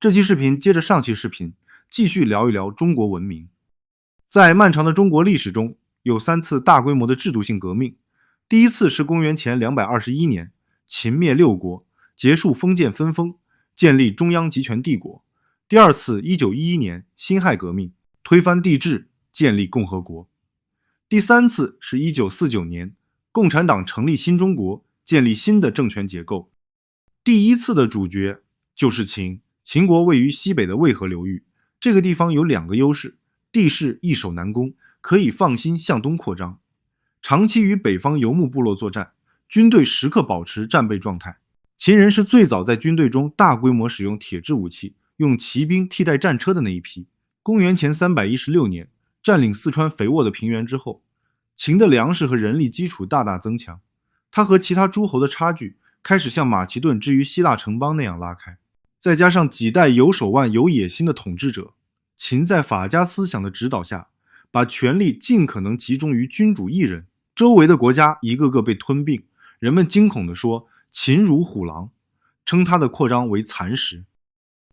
这期视频接着上期视频，继续聊一聊中国文明。在漫长的中国历史中，有3次大规模的制度性革命。第一次是公元前221年，秦灭六国，结束封建分封，建立中央集权帝国。第二次1911年辛亥革命，推翻帝制，建立共和国。第三次是1949年，共产党成立新中国，建立新的政权结构。第一次的主角就是秦。秦国位于西北的渭河流域，这个地方有2个优势：地势易守难攻，可以放心向东扩张；长期与北方游牧部落作战，军队时刻保持战备状态。秦人是最早在军队中大规模使用铁制武器，用骑兵替代战车的那一批。公元前316年，占领四川肥沃的平原之后，秦的粮食和人力基础大大增强，他和其他诸侯的差距开始像马其顿之于希腊城邦那样拉开。再加上几代有手腕有野心的统治者，秦在法家思想的指导下，把权力尽可能集中于君主一人，周围的国家一个个被吞并，人们惊恐地说秦如虎狼，称他的扩张为蚕食。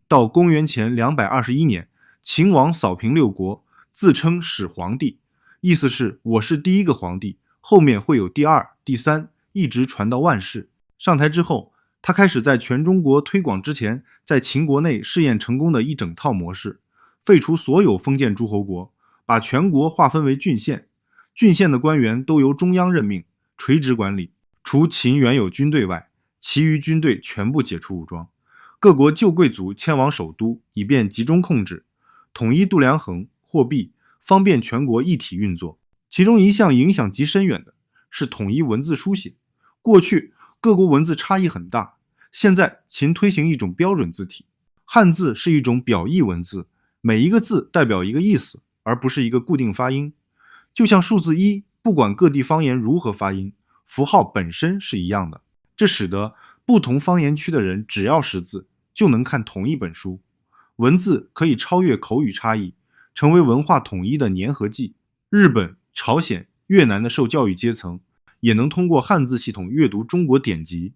到公元前221年，秦王扫平六国，自称始皇帝，意思是我是第一个皇帝，后面会有第二、第三，一直传到万世。上台之后，他开始在全中国推广之前在秦国内试验成功的一整套模式，废除所有封建诸侯国，把全国划分为郡县，郡县的官员都由中央任命，垂直管理，除秦原有军队外，其余军队全部解除武装，各国旧贵族迁往首都，以便集中控制，统一度量衡、货币，方便全国一体运作。其中一项影响极深远的是统一文字书写。过去各国文字差异很大，现在秦推行一种标准字体，汉字是一种表意文字，每一个字代表一个意思，而不是一个固定发音。就像数字1，不管各地方言如何发音，符号本身是一样的。这使得不同方言区的人只要识字，就能看同一本书。文字可以超越口语差异，成为文化统一的粘合剂。日本、朝鲜、越南的受教育阶层也能通过汉字系统阅读中国典籍，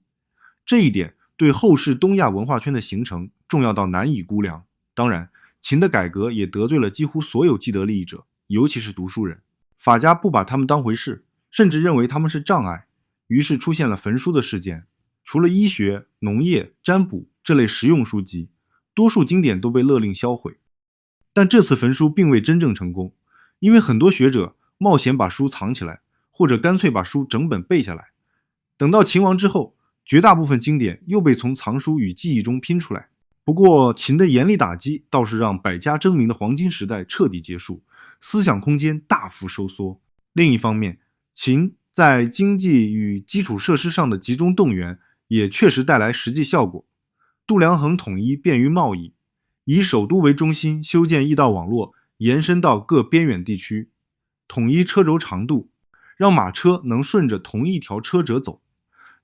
这一点对后世东亚文化圈的形成重要到难以估量。当然，秦的改革也得罪了几乎所有既得利益者，尤其是读书人。法家不把他们当回事，甚至认为他们是障碍，于是出现了焚书的事件。除了医学、农业、占卜这类实用书籍，多数经典都被勒令销毁。但这次焚书并未真正成功，因为很多学者冒险把书藏起来，或者干脆把书整本背下来。等到秦亡之后，绝大部分经典又被从藏书与记忆中拼出来。不过秦的严厉打击倒是让百家争鸣的黄金时代彻底结束，思想空间大幅收缩。另一方面，秦在经济与基础设施上的集中动员也确实带来实际效果。度量衡统一便于贸易，以首都为中心修建驿道网络，延伸到各边远地区，统一车轴长度，让马车能顺着同一条车辙走。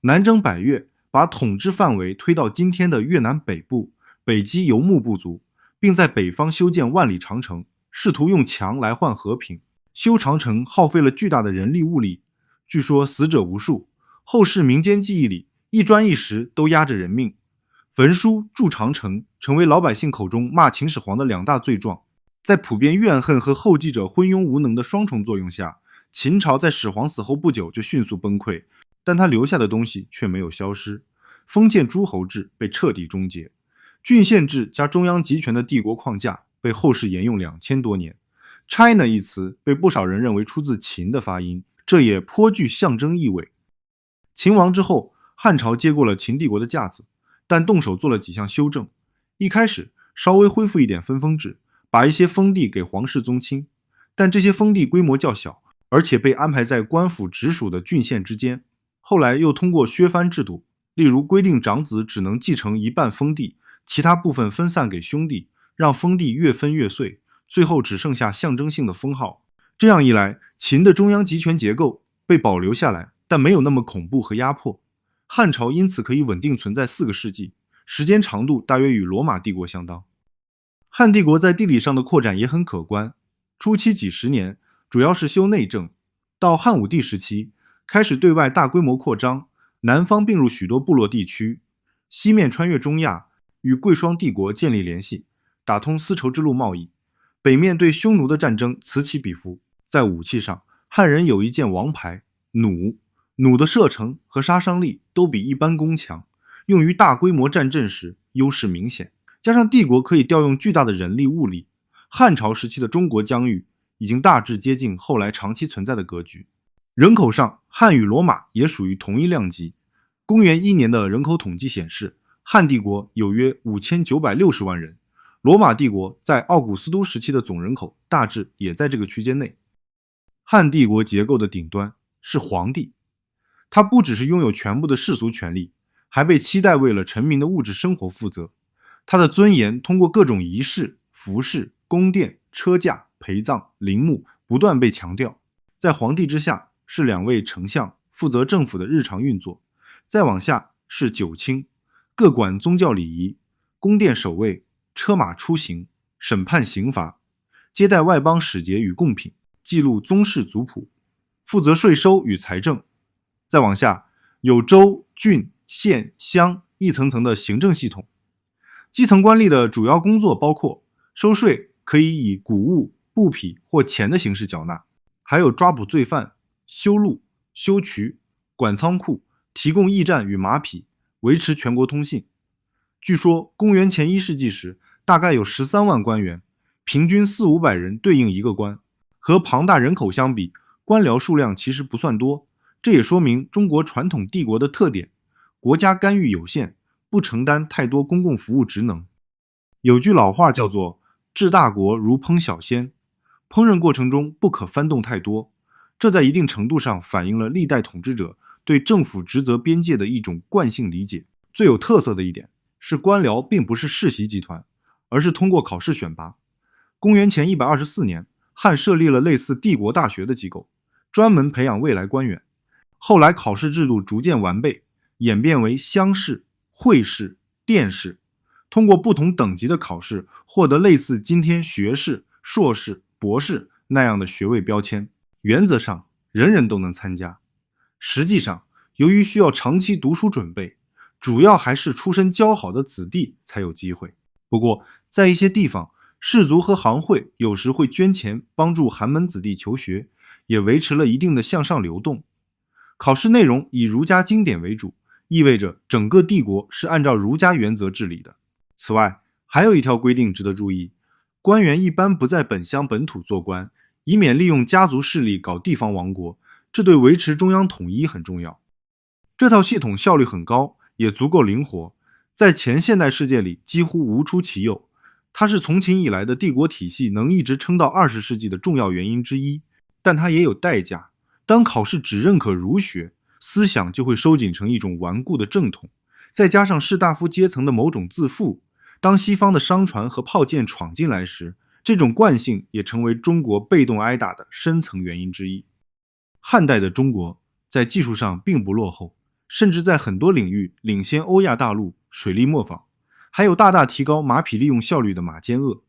南征百越，把统治范围推到今天的越南北部，北击游牧部族，并在北方修建万里长城，试图用强来换和平。修长城耗费了巨大的人力物力，据说死者无数，后世民间记忆里一砖一石都压着人命。焚书筑长城成为老百姓口中骂秦始皇的2大罪状。在普遍怨恨和后继者昏庸无能的双重作用下，秦朝在始皇死后不久就迅速崩溃，但他留下的东西却没有消失。封建诸侯制被彻底终结，郡县制加中央集权的帝国框架被后世沿用2000多年。China 一词被不少人认为出自秦的发音，这也颇具象征意味。秦亡之后，汉朝接过了秦帝国的架子，但动手做了几项修正。一开始稍微恢复一点分封制，把一些封地给皇室宗亲，但这些封地规模较小，而且被安排在官府直属的郡县之间。后来又通过削藩制度，例如规定长子只能继承一半封地，其他部分分散给兄弟，让封地越分越碎，最后只剩下象征性的封号。这样一来，秦的中央集权结构被保留下来，但没有那么恐怖和压迫。汉朝因此可以稳定存在4个世纪，时间长度大约与罗马帝国相当。汉帝国在地理上的扩展也很可观，初期几十年主要是修内政，到汉武帝时期开始对外大规模扩张，南方并入许多部落地区，西面穿越中亚，与贵霜帝国建立联系，打通丝绸之路贸易。北面对匈奴的战争此起彼伏。在武器上，汉人有一件王牌弩，弩的射程和杀伤力都比一般弓强，用于大规模战阵时优势明显。加上帝国可以调用巨大的人力物力，汉朝时期的中国疆域已经大致接近后来长期存在的格局。人口上，汉与罗马也属于同一量级。公元1年的人口统计显示，汉帝国有约5960万人，罗马帝国在奥古斯都时期的总人口大致也在这个区间内。汉帝国结构的顶端是皇帝，他不只是拥有全部的世俗权利，还被期待为了臣民的物质生活负责。他的尊严通过各种仪式、服饰、宫殿、车驾、陪葬、陵墓不断被强调。在皇帝之下是2位丞相，负责政府的日常运作。再往下是9卿，各管宗教礼仪、宫殿守卫、车马出行、审判刑罚、接待外邦使节与贡品、记录宗室族谱，负责税收与财政。再往下有州、郡、县、乡一层层的行政系统。基层官吏的主要工作包括收税，可以以谷物、布匹或钱的形式缴纳，还有抓捕罪犯、修路、修渠、管仓库、提供驿站与马匹，维持全国通信。据说公元前1世纪时，大概有13万官员，平均400-500人对应一个官。和庞大人口相比，官僚数量其实不算多，这也说明中国传统帝国的特点：国家干预有限，不承担太多公共服务职能。有句老话叫做治大国如烹小鲜，烹饪过程中不可翻动太多，这在一定程度上反映了历代统治者对政府职责边界的一种惯性理解。最有特色的一点是，官僚并不是世袭集团，而是通过考试选拔。公元前124年，汉设立了类似帝国大学的机构，专门培养未来官员。后来考试制度逐渐完备，演变为乡试、会试、殿试，通过不同等级的考试，获得类似今天学士、硕士、博士那样的学位标签。原则上，人人都能参加。实际上，由于需要长期读书准备，主要还是出身较好的子弟才有机会。不过，在一些地方，士族和行会有时会捐钱帮助寒门子弟求学，也维持了一定的向上流动。考试内容以儒家经典为主，意味着整个帝国是按照儒家原则治理的。此外，还有一条规定值得注意，官员一般不在本乡本土做官，以免利用家族势力搞地方王国，这对维持中央统一很重要。这套系统效率很高，也足够灵活，在前现代世界里几乎无出其右。它是从秦以来的帝国体系能一直撑到20世纪的重要原因之一，但它也有代价。当考试只认可儒学，思想就会收紧成一种顽固的正统，再加上士大夫阶层的某种自负，当西方的商船和炮舰闯进来时，这种惯性也成为中国被动挨打的深层原因之一。汉代的中国在技术上并不落后，甚至在很多领域领先欧亚大陆，水力磨坊，还有大大提高马匹利用效率的马肩轭，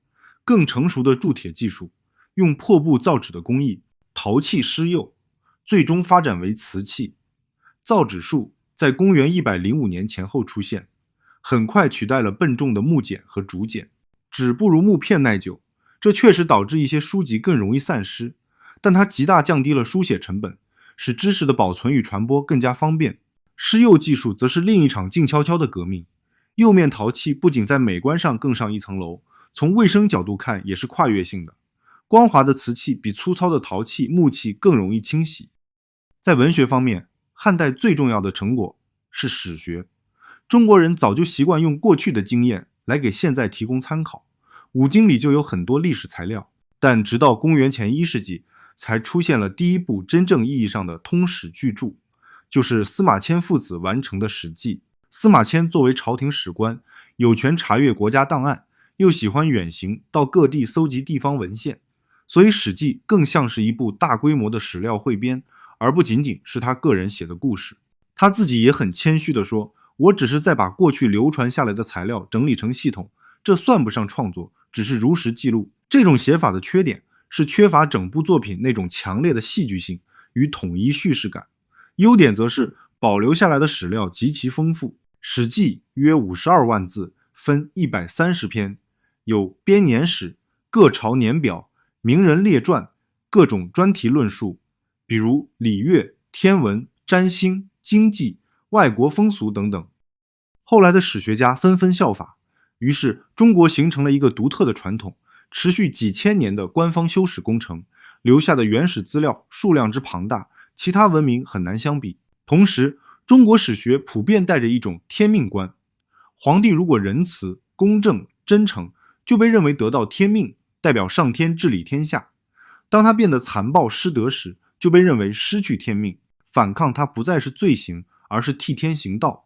更成熟的铸铁技术，用破布造纸的工艺，陶器施釉，最终发展为瓷器。造纸术在公元105年前后出现，很快取代了笨重的木简和竹简。纸不如木片耐久，这确实导致一些书籍更容易散失，但它极大降低了书写成本，使知识的保存与传播更加方便。施釉技术则是另一场静悄悄的革命。釉面陶器不仅在美观上更上一层楼，从卫生角度看也是跨越性的。光滑的瓷器比粗糙的陶器、木器更容易清洗。在文学方面，汉代最重要的成果是史学。中国人早就习惯用过去的经验来给现在提供参考，五经里就有很多历史材料，但直到公元前1世纪才出现了第一部真正意义上的通史巨著，就是司马迁父子完成的《史记》。司马迁作为朝廷史官，有权查阅国家档案，又喜欢远行到各地搜集地方文献，所以《史记》更像是一部大规模的史料汇编，而不仅仅是他个人写的故事。他自己也很谦虚地说，我只是在把过去流传下来的材料整理成系统，这算不上创作，只是如实记录。这种写法的缺点是缺乏整部作品那种强烈的戏剧性与统一叙事感，优点则是保留下来的史料极其丰富。《史记》约52万字，分130篇，有编年史、各朝年表、名人列传、各种专题论述，比如礼乐、天文、占星、经济、外国风俗等等。后来的史学家纷纷效法，于是中国形成了一个独特的传统，持续几千年的官方修史工程，留下的原始资料数量之庞大，其他文明很难相比。同时，中国史学普遍带着一种天命观，皇帝如果仁慈、公正、真诚，就被认为得到天命，代表上天治理天下。当他变得残暴失德时，就被认为失去天命，反抗他不再是罪行，而是替天行道。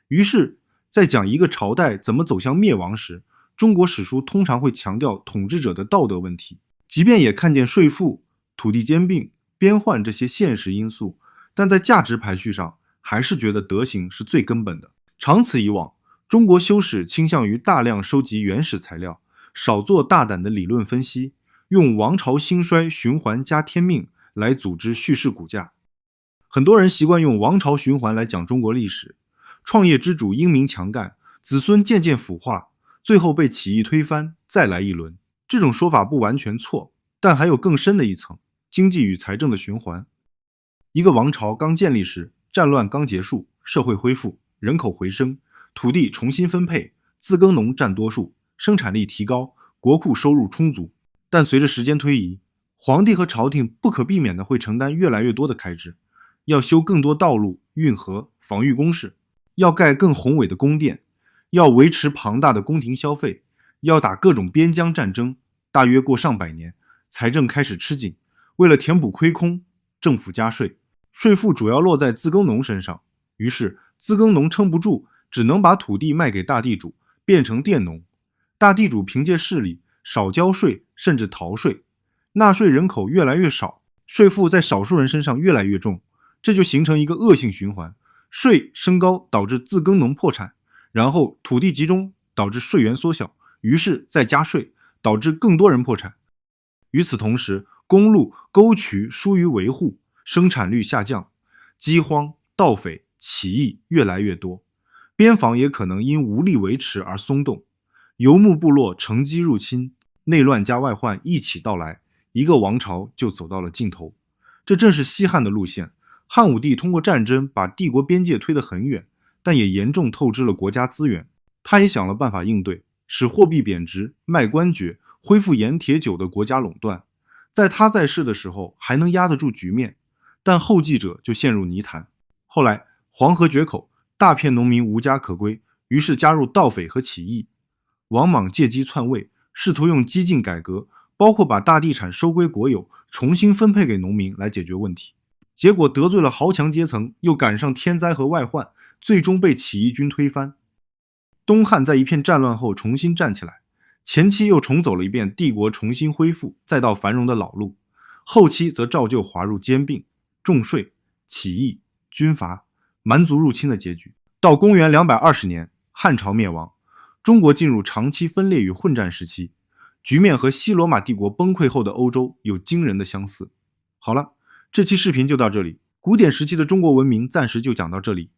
于是在讲一个朝代怎么走向灭亡时，中国史书通常会强调统治者的道德问题，即便也看见税赋、土地兼并、边患这些现实因素，但在价值排序上还是觉得德行是最根本的。长此以往，中国修史倾向于大量收集原始材料，少做大胆的理论分析，用王朝兴衰循环加天命来组织叙事骨架。很多人习惯用王朝循环来讲中国历史，创业之主英明强干，子孙渐渐腐化，最后被起义推翻，再来一轮。这种说法不完全错，但还有更深的一层，经济与财政的循环。一个王朝刚建立时，战乱刚结束，社会恢复，人口回升，土地重新分配，自耕农占多数，生产力提高，国库收入充足。但随着时间推移，皇帝和朝廷不可避免地会承担越来越多的开支，要修更多道路、运河、防御工事，要盖更宏伟的宫殿，要维持庞大的宫廷消费，要打各种边疆战争，大约过上百年，财政开始吃紧。为了填补亏空，政府加税，税负主要落在自耕农身上，于是自耕农撑不住，只能把土地卖给大地主，变成佃农。大地主凭借势力少交税，甚至逃税，纳税人口越来越少，税负在少数人身上越来越重，这就形成一个恶性循环。税升高导致自耕农破产，然后土地集中导致税源缩小，于是再加税，导致更多人破产。与此同时，公路、沟渠疏于维护，生产率下降，饥荒、盗匪、起义越来越多，边防也可能因无力维持而松动，游牧部落乘机入侵，内乱加外患一起到来，一个王朝就走到了尽头。这正是西汉的路线。汉武帝通过战争把帝国边界推得很远，但也严重透支了国家资源。他也想了办法应对，使货币贬值、卖官爵，恢复盐铁酒的国家垄断。在他在世的时候还能压得住局面，但后继者就陷入泥潭。后来黄河决口，大片农民无家可归，于是加入盗匪和起义。王莽借机篡位，试图用激进改革，包括把大地产收归国有，重新分配给农民来解决问题。结果得罪了豪强阶层，又赶上天灾和外患，最终被起义军推翻。东汉在一片战乱后重新站起来，前期又重走了一遍帝国重新恢复再到繁荣的老路，后期则照旧滑入兼并、重税、起义、军阀、蛮族入侵的结局。到公元220年，汉朝灭亡，中国进入长期分裂与混战时期，局面和西罗马帝国崩溃后的欧洲有惊人的相似。好了，这期视频就到这里，古典时期的中国文明暂时就讲到这里，